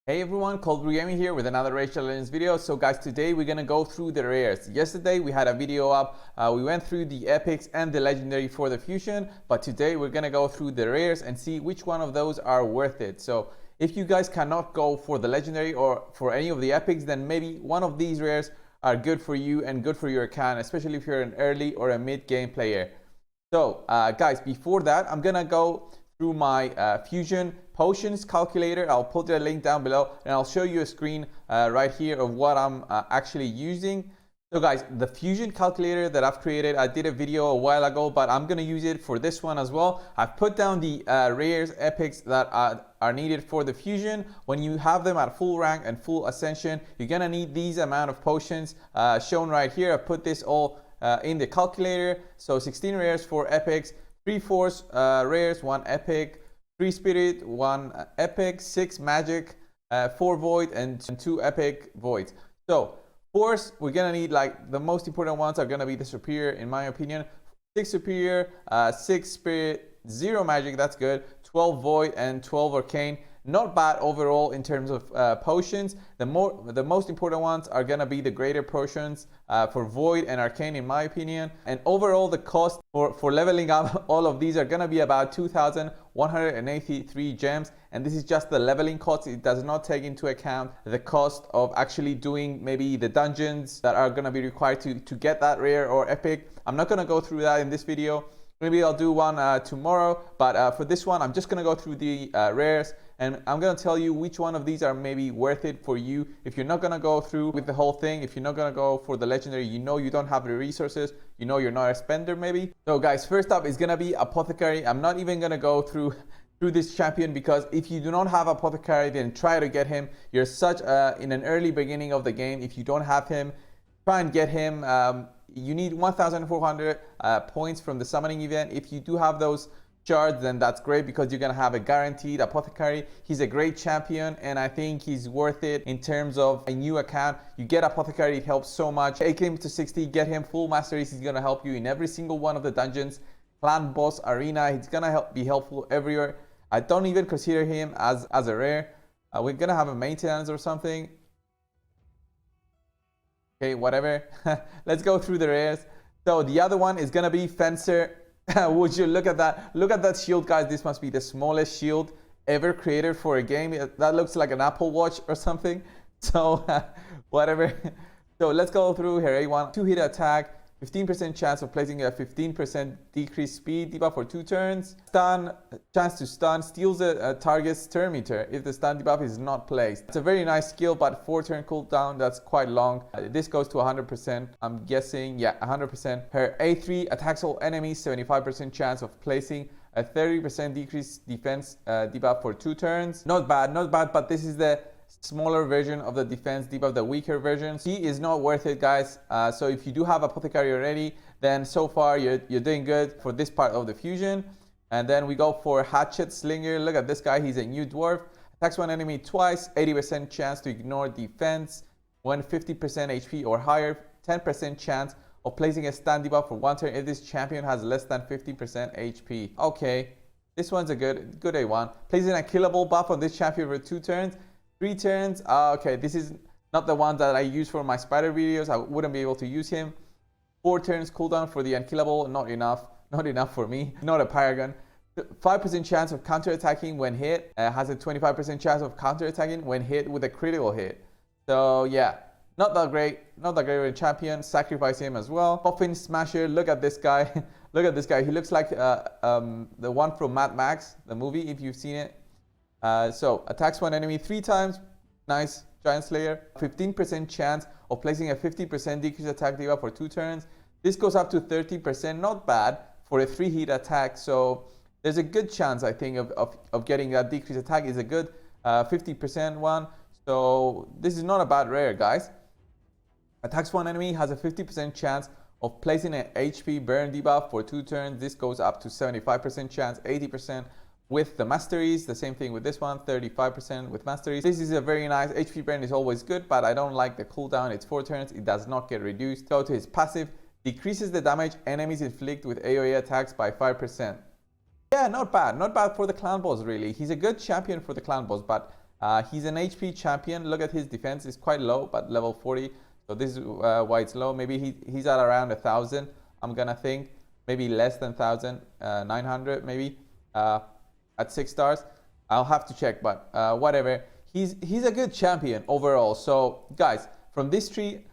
Hey everyone, Cold Brew Gaming here with another Race Challenge video. So guys, today we're gonna go through the rares. Yesterday we had a video up, we went through the epics and the legendary for the fusion, but today we're gonna go through the rares and see which one of those are worth it. So if you guys cannot go for the legendary or for any of the epics, then maybe one of these rares are good for you and good for your account, especially if you're an early or a mid-game player. So guys, before that, I'm gonna go through my fusion potions calculator. I'll put the link down below and I'll show you a screen right here of what I'm actually using. So guys, the fusion calculator that I've created, I did a video a while ago, but I'm gonna use it for this one as well. I've put down the rares, epics that are needed for the fusion. When you have them at full rank and full ascension, you're gonna need these amount of potions shown right here. I put this all in the calculator. So 16 rares for epics, 3 force rares, 1 epic, 3 spirit, 1 epic, 6 magic, 4 void, and 2 epic voids. So force, we're gonna need, like, the most important ones are gonna be the superior, in my opinion. 6 superior, 6 spirit, 0 magic, that's good, 12 void, and 12 arcane. Not bad overall in terms of potions. The most important ones are gonna be the greater potions for void and arcane, in my opinion. And overall, the cost for leveling up all of these are gonna be about 2,183 gems. And this is just the leveling cost. It does not take into account the cost of actually doing maybe the dungeons that are gonna be required to get that rare or epic. I'm not gonna go through that in this video. Maybe I'll do one tomorrow, but for this one, I'm just gonna go through the rares, and I'm gonna tell you which one of these are maybe worth it for you. If you're not gonna go through with the whole thing, if you're not gonna go for the legendary, you know you don't have the resources, you know you're not a spender maybe. So guys, first up is gonna be Apothecary. I'm not even gonna go through this champion, because if you do not have Apothecary, then try to get him. You're such in an early beginning of the game. If you don't have him, try and get him. You need 1,400 points from the summoning event. If you do have those shards, then that's great, because you're gonna have a guaranteed Apothecary. He's a great champion, and I think he's worth it in terms of a new account. You get Apothecary, it helps so much. Take him to 60, get him full masteries. He's gonna help you in every single one of the dungeons, clan, boss, arena. He's gonna be helpful everywhere. I don't even consider him as a rare. We're gonna have a maintenance or something. Okay, whatever. Let's go through the rares. So the other one is gonna be Fencer. Would you look at that? Look at that shield, guys. This must be the smallest shield ever created for a game. That looks like an Apple Watch or something. So whatever. So let's go through here. A1, 2-hit attack, 15% chance of placing a 15% decreased speed debuff for 2 turns. Stun, chance to stun, steals a target's turn meter if the stun debuff is not placed. It's a very nice skill, but 4-turn cooldown, that's quite long. This goes to 100%, I'm guessing. Yeah, 100%. Her A3 attacks all enemies, 75% chance of placing a 30% decreased defense debuff for 2 turns. Not bad, but this is the smaller version of the defense debuff, the weaker version. He is not worth it, guys. So if you do have Apothecary already, then so far you're doing good for this part of the fusion. And then we go for Hatchet, Slinger. Look at this guy, he's a new dwarf. Attacks one enemy twice, 80% chance to ignore defense when 50% HP or higher, 10% chance of placing a stun debuff for 1 turn if this champion has less than 50% HP. Okay, this one's a good A1. Placing a killable buff on this champion for 2 turns. 3 turns. Okay, this is not the one that I use for my spider videos. I wouldn't be able to use him. 4 turns cooldown for the unkillable. Not enough for me. Not a Paragon. 5% chance of counter-attacking when hit. Has a 25% chance of counter-attacking when hit with a critical hit. So yeah, not that great of a champion. Sacrifice him as well. Coffin Smasher. Look at this guy. Look at this guy. He looks like the one from Mad Max, the movie, if you've seen it. So attacks one enemy 3 times. Nice. Giant Slayer. 15% chance of placing a 50% decreased attack debuff for 2 turns. This goes up to 30%. Not bad for a 3-hit attack. So there's a good chance, I think, of getting that decreased attack. Is a good 50% one. So this is not a bad rare, guys. Attacks one enemy, has a 50% chance of placing an HP burn debuff for 2 turns. This goes up to 75% chance, 80% with the masteries. The same thing with this one, 35% with masteries. This is a very nice. HP burn is always good, but I don't like the cooldown. It's 4 turns. It does not get reduced. Go to his passive. Decreases the damage enemies inflict with AoE attacks by 5%. Yeah, not bad. Not bad for the clan boss, really. He's a good champion for the clan boss, but He's an HP champion. Look at his defense. It's quite low, but level 40. So this is why it's low. Maybe he's at around 1,000, I'm going to think. Maybe less than 1,000, 900 maybe, at 6 stars. I'll have to check, but whatever. He's a good champion overall. So guys, from this tree,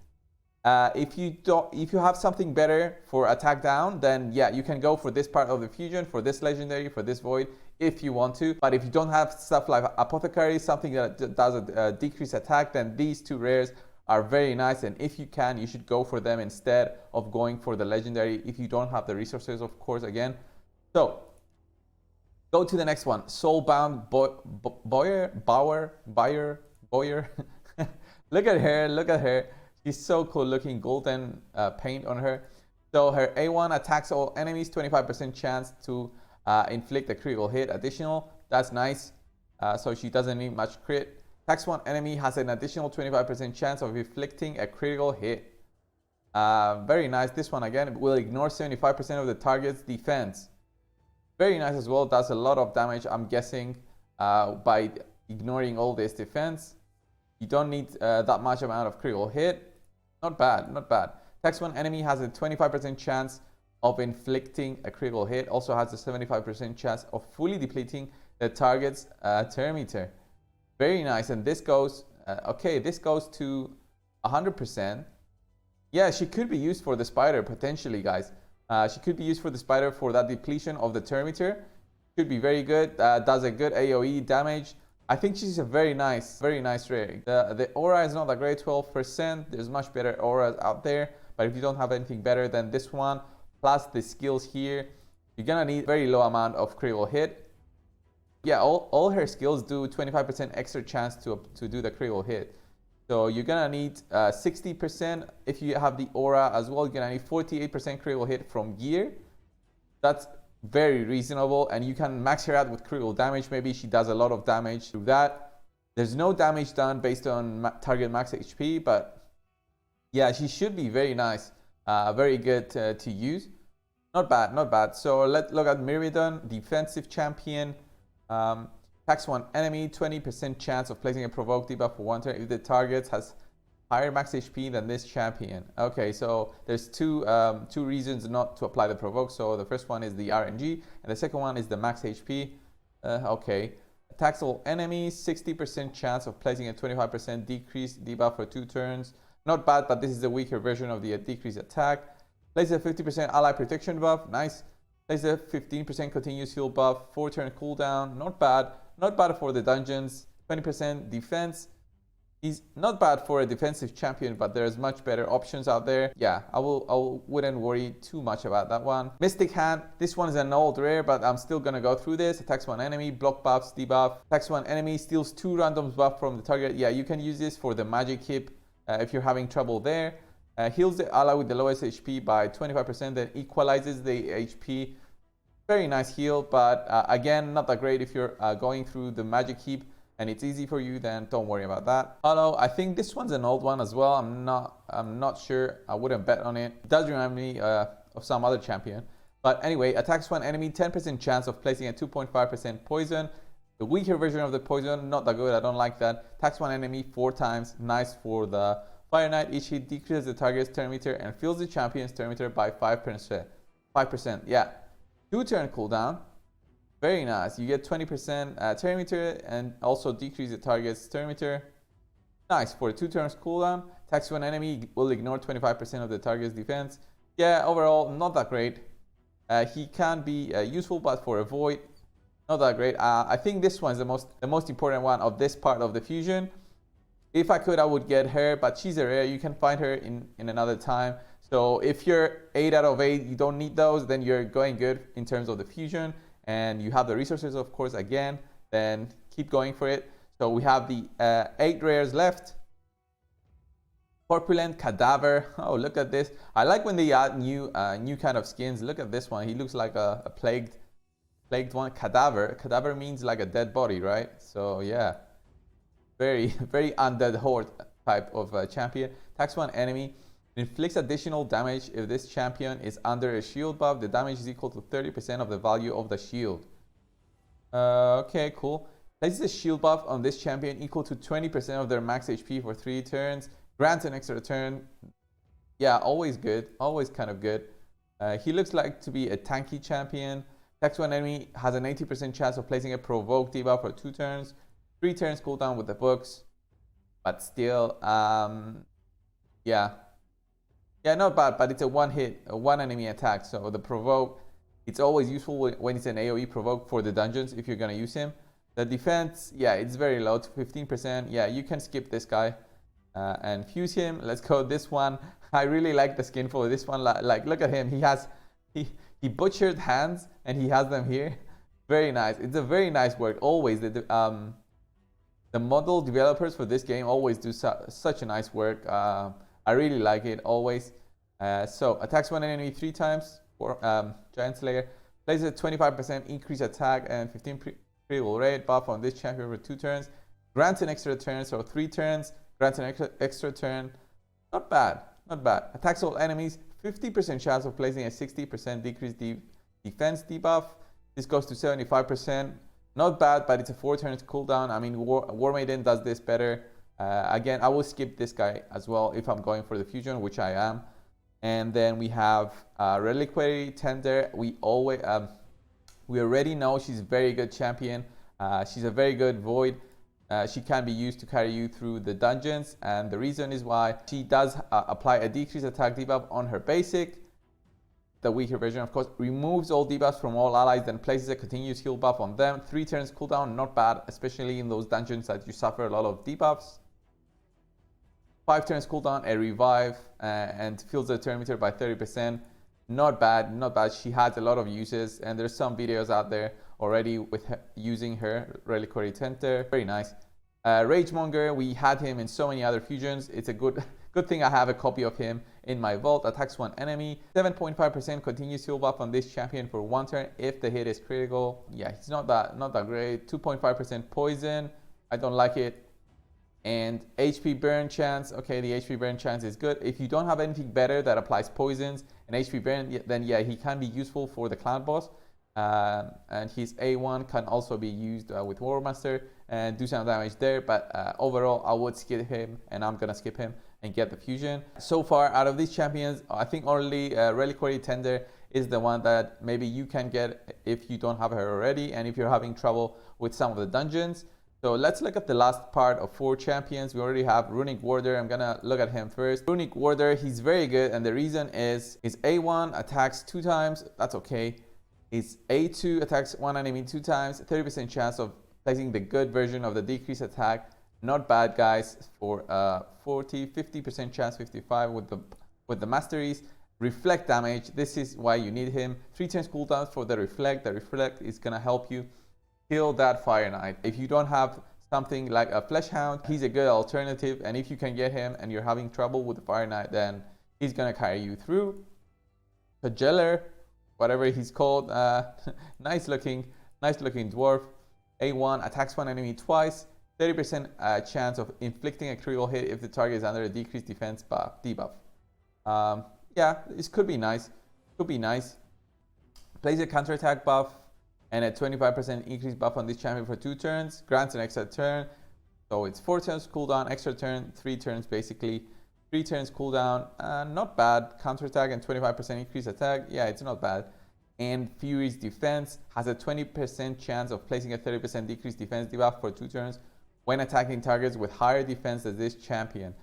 if you have something better for attack down, then yeah, you can go for this part of the fusion, for this legendary, for this void, if you want to. But if you don't have stuff like Apothecary, something that does a decreased attack, then these two rares are very nice, and if you can, you should go for them instead of going for the legendary if you don't have the resources, of course, again. So go to the next one. Soulbound Bowyer. Look at her. She's so cool looking, golden paint on her. So her A1 attacks all enemies, 25% chance to inflict a critical hit additional. That's nice. So she doesn't need much crit. Attacks one enemy, has an additional 25% chance of inflicting a critical hit. Very nice. This one again will ignore 75% of the target's defense. Very nice as well. Does a lot of damage, I'm guessing, by ignoring all this defense. You don't need that much amount of critical hit. Not bad, not bad. Attacks one enemy, has a 25% chance of inflicting a critical hit. Also has a 75% chance of fully depleting the target's turn meter. Very nice. And this goes, okay, this goes to 100%. Yeah, she could be used for the spider potentially, guys. She could be used for the spider for that depletion of the turn meter. Could be very good. Does a good AoE damage. I think she's a very nice rare. The aura is not that great, 12%. There's much better auras out there. But if you don't have anything better than this one, plus the skills here, you're gonna need very low amount of critical hit. Yeah, all her skills do 25% extra chance to do the critical hit. So you're gonna need 60%. If you have the aura as well, you're gonna need 48% critical hit from gear. That's very reasonable, and you can max her out with critical damage. Maybe she does a lot of damage through that. There's no damage done based on target max HP, but yeah, she should be very nice, very good to use. Not bad, not bad. So let's look at Myrmidon, defensive champion. Attacks one enemy, 20% chance of placing a provoke debuff for 1 turn if the target has higher max HP than this champion. Okay, so there's two reasons not to apply the provoke. So the first one is the RNG, and the second one is the max HP. Okay. Attacks all enemies, 60% chance of placing a 25% decreased debuff for 2 turns. Not bad, but this is the weaker version of the decreased attack. Place a 50% ally protection buff. Nice. Place a 15% continuous heal buff, 4-turn cooldown. Not bad. Not bad for the dungeons. 20% defense. He's not bad for a defensive champion, but there's much better options out there. Yeah, I wouldn't worry too much about that one. Mystic Hand. This one is an old rare, but I'm still gonna go through this. Attacks one enemy, block buffs, debuff. Attacks one enemy, steals 2 randoms buff from the target. Yeah, you can use this for the magic hip if you're having trouble there. Heals the ally with the lowest HP by 25%, then equalizes the HP. Very nice heal, but again, not that great if you're going through the magic heap and it's easy for you, then don't worry about that. Hollow, I think this one's an old one as well. I'm not sure. I wouldn't bet on it. It does remind me of some other champion. But anyway, attacks one enemy, 10% chance of placing a 2.5% poison. The weaker version of the poison, not that good. I don't like that. Attacks one enemy 4 times. Nice for the Fire Knight. Each hit decreases the target's turn meter and fills the champion's turn meter by 5%. 5%, yeah. 2-turn cooldown. Very nice. You get 20% turn meter and also decrease the target's turn meter. Nice. For 2 turns cooldown, attacks one enemy will ignore 25% of the target's defense. Yeah, overall, not that great. He can be useful, but for a void, not that great. I think this one is the most important one of this part of the fusion. If I could, I would get her, but she's a rare. You can find her in another time. So if you're 8 out of 8, you don't need those, then you're going good in terms of the fusion, and you have the resources, of course, again, then keep going for it. So we have the 8 rares left. Corpulent Cadaver. Oh, look at this. I like when they add new kind of skins. Look at this one. He looks like a plagued one. Cadaver. Cadaver means like a dead body, right? So yeah, very undead horde type of champion. Attacks one enemy. Inflicts additional damage if this champion is under a shield buff. The damage is equal to 30% of the value of the shield. Okay, cool. Places a shield buff on this champion equal to 20% of their max HP for 3 turns. Grants an extra turn. Yeah, always good. Always kind of good. He looks like to be a tanky champion. Attacks one enemy, has an 80% chance of placing a provoke debuff for 2 turns. 3 turns cooldown with the books. But still, yeah. Yeah, not bad, but it's a one hit, a one enemy attack. So the provoke, it's always useful when it's an AoE provoke for the dungeons if you're going to use him. The defense, yeah, it's very low, to 15%. Yeah, you can skip this guy and fuse him. Let's go this one. I really like the skin for this one. Like, look at him. He butchered hands and he has them here. Very nice. It's a very nice work. Always the model developers for this game always do such a nice work. I really like it always. So attacks one enemy 3 times for Giant Slayer. Places a 25% increased attack and 15 critical rate buff on this champion for 2 turns. Grants an extra turn, so 3 turns. Grants an extra turn. Not bad, not bad. Attacks all enemies. 50% chance of placing a 60% decreased defense debuff. This goes to 75%. Not bad, but it's a 4 turns cooldown. I mean, Myrmidon does this better. Again, I will skip this guy as well if I'm going for the fusion, which I am. And then we have Reliquary Tender. We already know she's a very good champion. She's a very good void. She can be used to carry you through the dungeons, and the reason is why she does apply a decreased attack debuff on her basic. The weaker version, of course, removes all debuffs from all allies, then places a continuous heal buff on them. 3 turns cooldown, not bad, especially in those dungeons that you suffer a lot of debuffs. 5 turns cooldown, a revive, and fills the turn meter by 30%. Not bad, not bad. She has a lot of uses, and there's some videos out there already with her, using her Reliquary Tenter. Very nice. Ragemonger, we had him in so many other fusions. It's a good thing I have a copy of him in my vault. Attacks one enemy. 7.5% continuous heal buff on this champion for 1 turn if the hit is critical. Yeah, he's not that great. 2.5% poison. I don't like it. And HP burn chance. Okay, the HP burn chance is good. If you don't have anything better that applies poisons and HP burn, then yeah, he can be useful for the clan boss. And his A1 can also be used with War Master and do some damage there. But overall, I would skip him, and I'm gonna skip him and get the fusion. So far, out of these champions, I think only Reliquary Tender is the one that maybe you can get if you don't have her already, and if you're having trouble with some of the dungeons. So let's look at the last part of 4 champions. We already have Runic Warder. I'm gonna look at him first. Runic Warder, he's very good, and the reason is his A1 attacks 2 times. That's okay. His A2 attacks 1 enemy 2 times. 30% chance of placing the good version of the decreased attack. Not bad, guys. For 40, 50% chance, 55 with the masteries. Reflect damage. This is why you need him. 3 turns cooldowns for the reflect. The reflect is gonna help you kill that Fire Knight. If you don't have something like a Flesh Hound, he's a good alternative, and if you can get him and you're having trouble with the Fire Knight, then he's gonna carry you through. The Jeller, whatever he's called, nice looking dwarf. A1 attacks 1 enemy twice. 30% chance of inflicting a critical hit if the target is under a decreased defense debuff. Yeah, this could be nice. Plays a counterattack buff and a 25% increased buff on this champion for 2 turns. Grants an extra turn. So it's 4 turns cooldown, extra turn, 3 turns basically. 3 turns cooldown, not bad. Counterattack and 25% increased attack. Yeah, it's not bad. And Fury's defense has a 20% chance of placing a 30% decreased defense debuff for 2 turns when attacking targets with higher defense than this champion.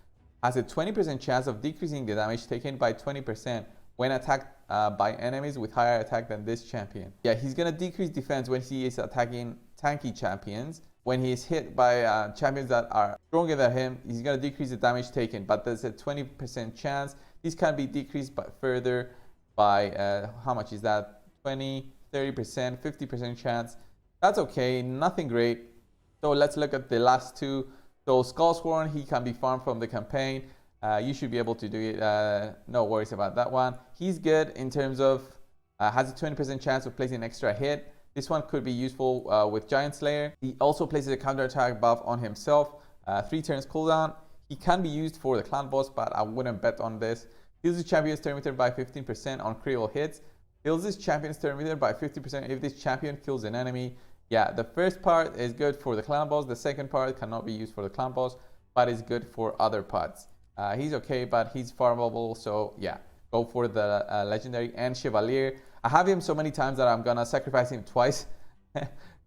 Has a 20% chance of decreasing the damage taken by 20% when attacked by enemies with higher attack than this champion. Yeah, he's gonna decrease defense when he is attacking tanky champions. When he is hit by champions that are stronger than him, he's gonna decrease the damage taken, but there's a 20% chance. This can be decreased further by, how much is that? 20, 30%, 50% chance. That's okay, nothing great. So let's look at the last 2. So Skullsworn, he can be farmed from the campaign. You should be able to do it. No worries about that one. He's good in terms of has a 20% chance of placing an extra hit. This one could be useful with Giant Slayer. He also places a counterattack buff on himself. 3 turns cooldown. He can be used for the clan boss, but I wouldn't bet on this. Heals the champion's turn meter by 15% on critical hits. Heals this champion's turn meter by 50% if this champion kills an enemy. yeah, the first part is good for the clan boss. The second part cannot be used for the clan boss, but is good for other parts. He's okay, but he's farmable, so yeah, go for the legendary and chevalier. I have him so many times that I'm gonna sacrifice him twice.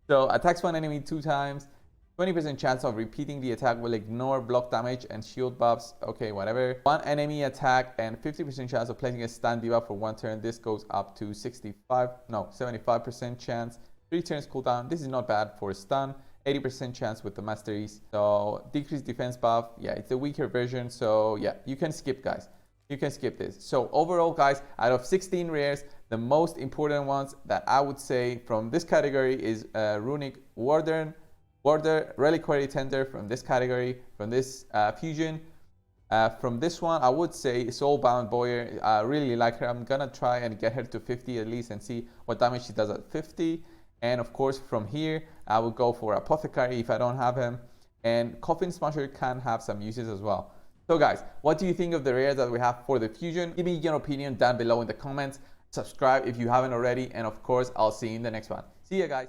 So attacks one enemy 2 times, 20% chance of repeating the attack, will ignore block damage and shield buffs. Okay, whatever. One enemy attack and 50% chance of placing a stun debuff for 1 turn. This goes up to 75% chance. 3 turns cooldown. This is not bad for a stun. 80% chance with the masteries. So decreased defense buff. Yeah, it's a weaker version. So yeah, you can skip, guys. You can skip this. So overall, guys, out of 16 rares, the most important ones that I would say from this category is Runic Warder, Reliquary Tender from this category, from this fusion. From this one, I would say Soulbound Bowyer. I really like her. I'm gonna try and get her to 50 at least and see what damage she does at 50. And of course, from here, I would go for Apothecary if I don't have him. And Coffin Smasher can have some uses as well. So guys, what do you think of the rares that we have for the fusion? Give me your opinion down below in the comments. Subscribe if you haven't already. And of course, I'll see you in the next one. See ya, guys.